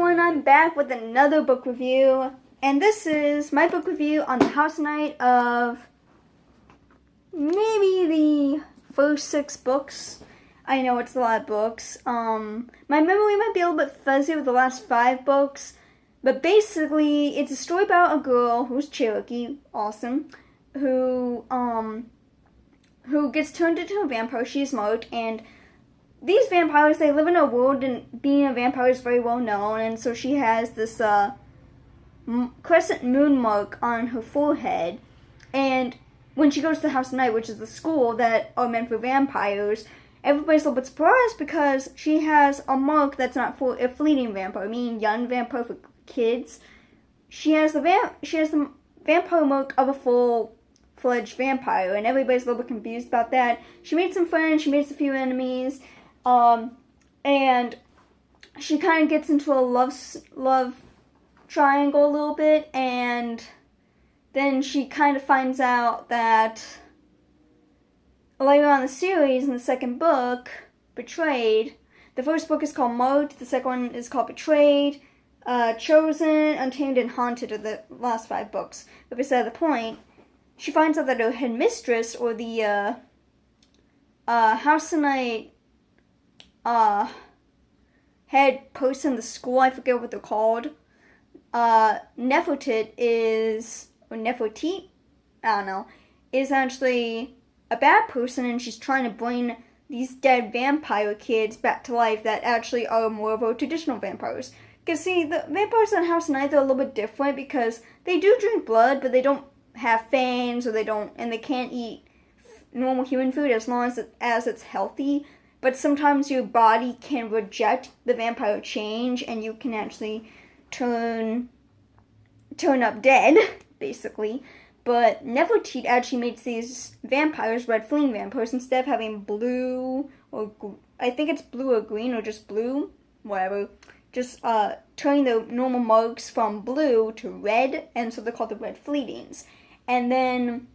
everyone, I'm back with another book review, and this is my book review on the House Knight of maybe the first 6 books. I know it's a lot of books. My memory might be a little bit fuzzy with the last 5 books, but basically it's a story about a girl who's Cherokee, awesome, who gets turned into a vampire. She's marked, and these vampires, they live in a world, and being a vampire is very well known, and so she has this crescent moon mark on her forehead, and when she goes to the House Knight, which is the school that are meant for vampires, everybody's a little bit surprised because she has a mark that's not for a fleeting vampire, meaning young vampire for kids. She has the vampire mark of a full-fledged vampire, and everybody's a little bit confused about that. She made some friends, she makes a few enemies, and she kind of gets into a love triangle a little bit, and then she kind of finds out that later on in the series, in the second book, Betrayed, the first book is called Marked, the second one is called Betrayed, Chosen, Untamed, and Haunted are the last 5 books. But beside the point, she finds out that her headmistress, or the House Knight head person in the school, I forget what they're called, Nefertiti is actually a bad person, and she's trying to bring these dead vampire kids back to life that actually are more of our traditional vampires. Because see, the vampires in House Knight are a little bit different because they do drink blood, but they don't have fangs, or they can't eat normal human food as long as it's healthy. But sometimes your body can reject the vampire change, and you can actually turn up dead, basically. But Nefertiti actually makes these vampires, red fleeing vampires, instead of having blue, or I think it's blue or green, or just blue, whatever. Just turning the normal marks from blue to red, and so they're called the red fleetings. And then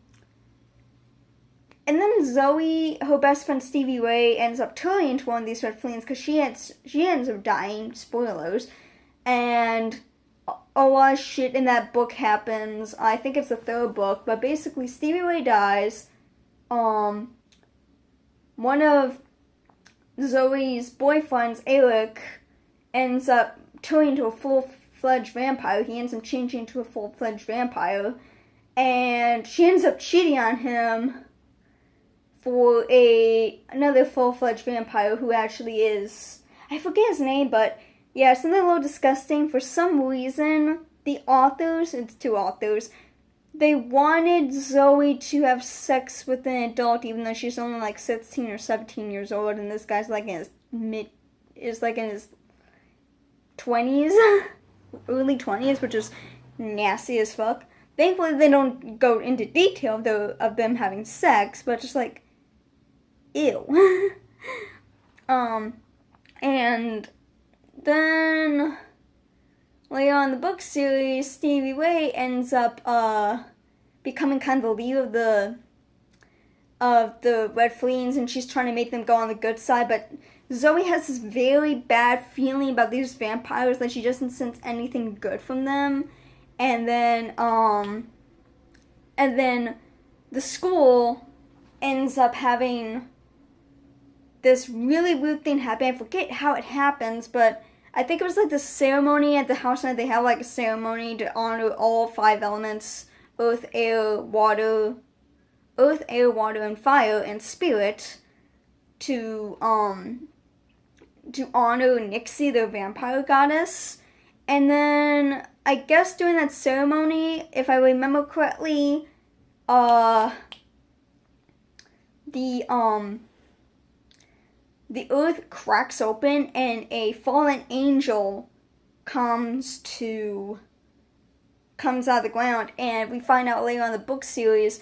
Zoe, her best friend Stevie Ray, ends up turning into one of these red fleetings because she ends up dying. Spoilers. And a lot of shit in that book happens. I think it's the 3rd book, but basically Stevie Ray dies. One of Zoe's boyfriends, Eric, ends up turning into a full-fledged vampire. He ends up changing into a full-fledged vampire, and she ends up cheating on him for another full-fledged vampire who actually is, I forget his name, but yeah, something a little disgusting. For some reason, the authors, it's 2 authors, they wanted Zoe to have sex with an adult even though she's only like 16 or 17 years old, and this guy's like in his 20s, early 20s, which is nasty as fuck. Thankfully, they don't go into detail of them having sex, but just like, ew. And then later on in the book series, Stevie Ray ends up becoming kind of the leader of the Red Fleetings, and she's trying to make them go on the good side, but Zoe has this very bad feeling about these vampires that she doesn't sense anything good from them. And then the school ends up having this really weird thing happen. I forget how it happens, but I think it was like the ceremony at the House Knight. They have like a ceremony to honor all 5 elements: earth, air, water, and fire, and spirit, to honor Nixie, the vampire goddess. And then I guess during that ceremony, if I remember correctly, the earth cracks open and a fallen angel comes out of the ground, and we find out later on in the book series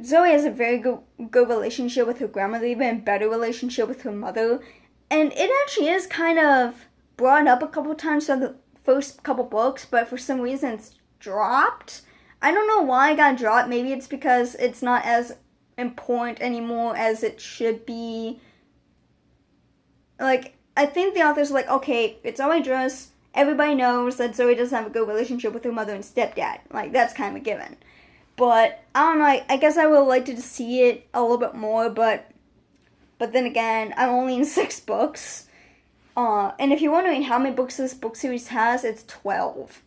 Zoe has a very good relationship with her grandmother, even a better relationship with her mother, and it actually is kind of brought up a couple times in the first couple books, but for some reason it's dropped. I don't know why it got dropped. Maybe it's because it's not as important anymore as it should be. Like, I think the authors are like, okay, it's already dressed, everybody knows that Zoe doesn't have a good relationship with her mother and stepdad. Like, that's kind of a given. But, I don't know, I guess I would like to see it a little bit more, but then again, I'm only in 6 books. And if you're wondering how many books this book series has, it's 12.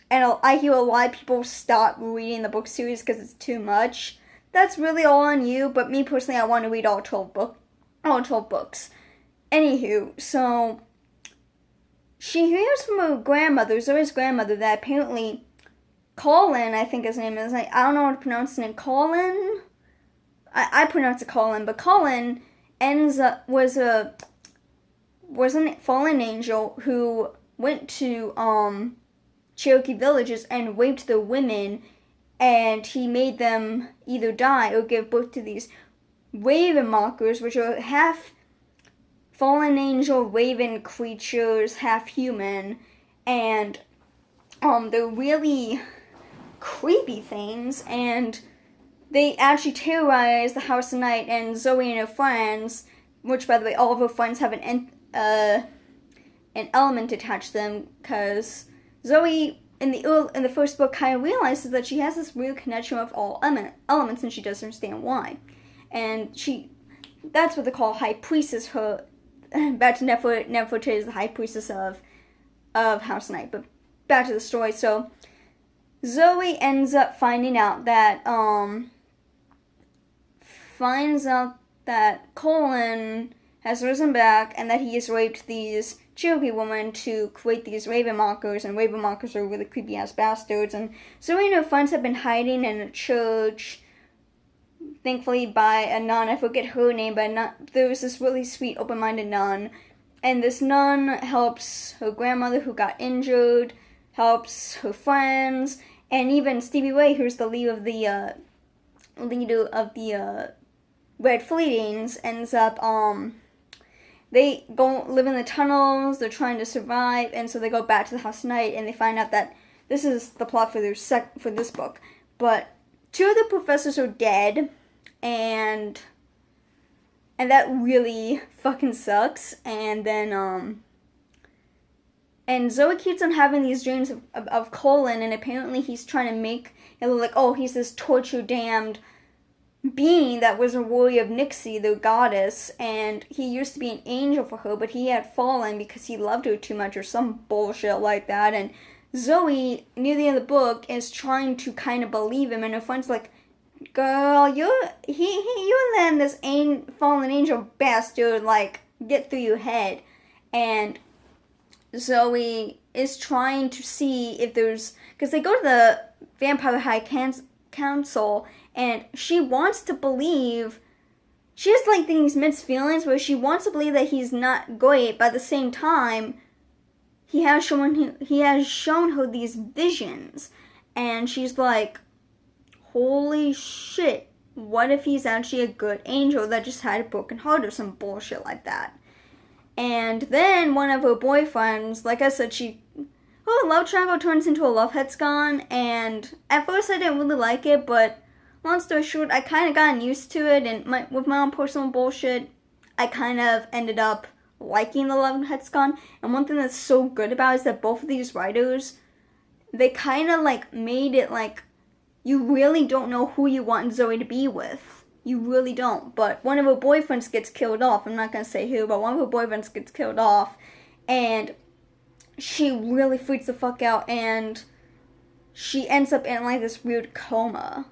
And I hear a lot of people stop reading the book series because it's too much. That's really all on you, but me personally, I want to read all 12 books. Anywho, so she hears from her grandmother, Zoe's grandmother, that apparently Colin, I think his name is, I don't know how to pronounce his name, Colin? I pronounce it Colin, but Colin was a fallen angel who went to Cherokee villages and raped the women, and he made them either die or give birth to these raven mockers, which are half fallen angel raven creatures, half human, and they're really creepy things, and they actually terrorize the House of Night, and Zoe and her friends, which, by the way, all of her friends have an element attached to them, because Zoe, in the first book, kind of realizes that she has this weird connection with all elements, and she doesn't understand why. And that's what they call High Priestess, her, back to Nefertiti is the High Priestess of House of Night, but back to the story. So, Zoe ends up finding out that Colin has risen back and that he has raped these Cherokee women to create these raven mockers, and raven mockers are really creepy ass bastards. And Zoe and her friends have been hiding in a church, thankfully by a nun. I forget her name, but there was this really sweet, open-minded nun, and this nun helps her grandmother who got injured, helps her friends, and even Stevie Ray, who's the leader of the Red Fleetings, ends up they go live in the tunnels. They're trying to survive, and so they go back to the House of Night, and they find out that this is the plot for this book. But 2 of the professors are dead, and that really fucking sucks. And then and Zoe keeps on having these dreams of Colin, and apparently he's trying to make it look like, oh, he's this torture damned being that was a warrior of Nixie, the goddess, and he used to be an angel for her, but he had fallen because he loved her too much or some bullshit like that. And Zoe, near the end of the book, is trying to kind of believe him, and her friend's like, girl, you're letting this fallen angel bastard, like, get through your head. And Zoe is trying to see if there's, because they go to the Vampire High Council, and she wants to believe, she has like these mixed feelings where she wants to believe that he's not great, but at the same time, he has shown her these visions, and she's like, holy shit, what if he's actually a good angel that just had a broken heart or some bullshit like that? And then one of her boyfriends, like I said, her love triangle turns into a love hexagon, and at first I didn't really like it, but long story short, I kind of gotten used to it, and with my own personal bullshit, I kind of ended up liking the love hexagon. And one thing that's so good about it is that both of these writers, they kind of like made it like, you really don't know who you want Zoe to be with. You really don't. But one of her boyfriends gets killed off. I'm not going to say who, but one of her boyfriends gets killed off, and she really freaks the fuck out, and she ends up in like this weird coma.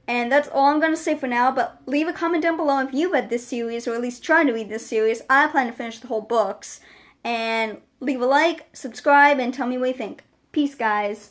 And that's all I'm going to say for now, but leave a comment down below if you read this series, or at least try to read this series. I plan to finish the whole books. And leave a like, subscribe, and tell me what you think. Peace, guys.